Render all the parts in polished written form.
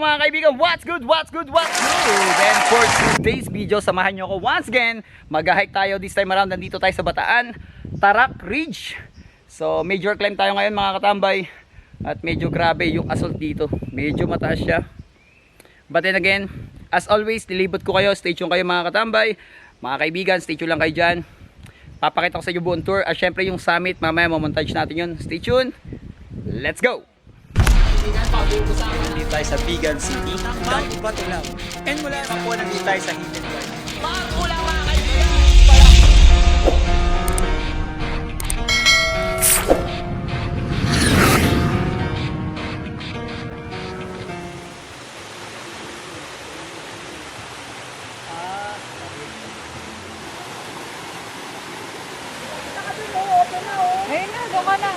mga kaibigan? What's good? What's good? What's good? And for today's video, samahan nyo ako once again. Mag-hike tayo this time around. Nandito tayo sa Bataan, Tarak Ridge. So major climb tayo ngayon mga katambay. At medyo grabe yung assault dito. Medyo mataas siya. But then again, as always, nilibot ko kayo. Stay tuned kayo mga katambay. Mga kaibigan, stay tuned lang kayo dyan. Papakita ko sa inyo buong tour. At syempre yung summit, mamaya mamontage natin yun. Stay tuned. Let's go! Nandito tayo sa Vegan City. Bato lang. And mula naman po nandito tayo sa Hidden Garden. Bago lang mga kaibigan! Ayun na, doon ka na.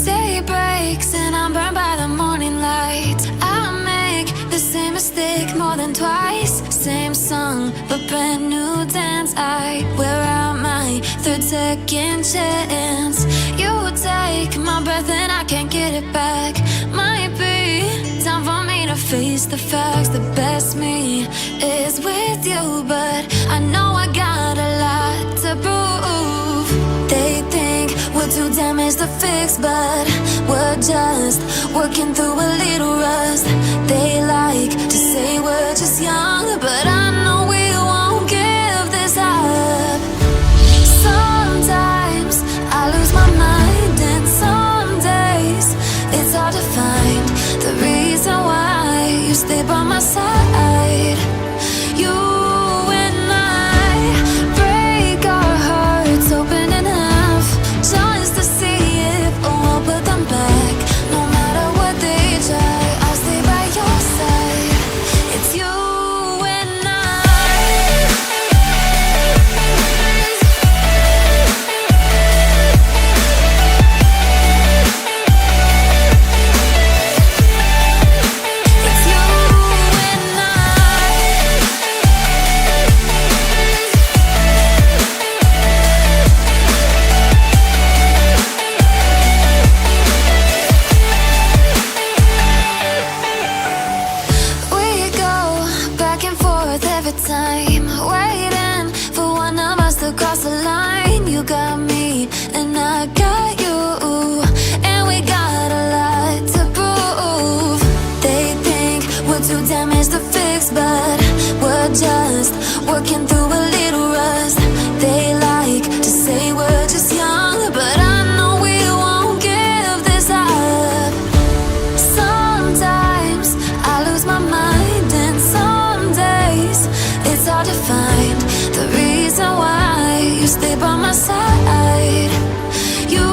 Day breaks and I'm burned by the morning light. I make the same mistake more than twice. Same song, but brand new dance. I wear out my third second chance. You take my breath and I can't get it back. Might be time for me to face the facts. The best me is with you, but I know I got a lot to prove. They think we're too damaged to fix, but we're just working through a little rust. They like to say we're just young, but I know we won't give this up. Sometimes I lose my mind, and some days it's hard to find the reason why you stay by my side. You and I break our hearts open in half just to see if we'll put them back. No matter what they try, I'll stay by your side. It's you and I. It's you and I. We go back and forth every time, waiting for one of us to cross the line. You got me and I got you, and we got a lot to prove. They think we're too damaged to fix, but we're just working through a little rust. They like to say we're just young, but I know we won't give this up. Sometimes I lose my mind, and some days it's hard to find the reason why you stay by my side. You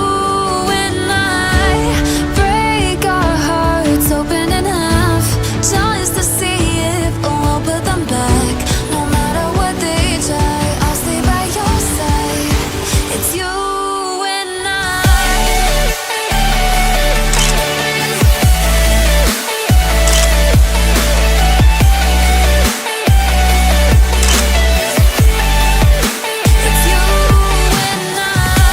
and I break our hearts open in half just to see if we'll put them back. No matter what they try, I'll stay by your side. It's you and I. It's you and I.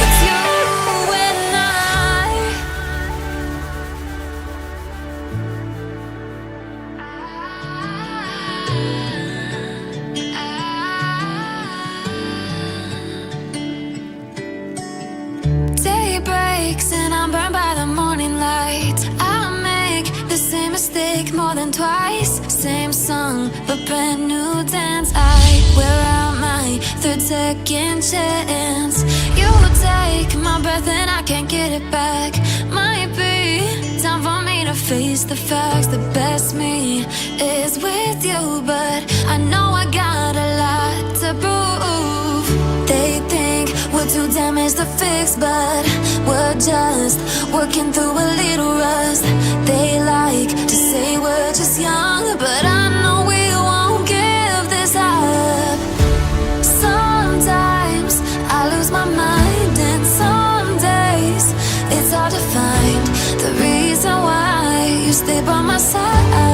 It's you and Day breaks and I'm burned by the morning light. I make the same mistake more than twice. Same song, but brand new dance. I wear out my third second chance. You take my breath and I can't get it back. Might be time for me to face the facts. The best me is with you, but I know I got a lot to prove. They think we're too damaged to fix, but we're just working through a little rust. They like to say we're just young, but I know we won't give this up. So my side.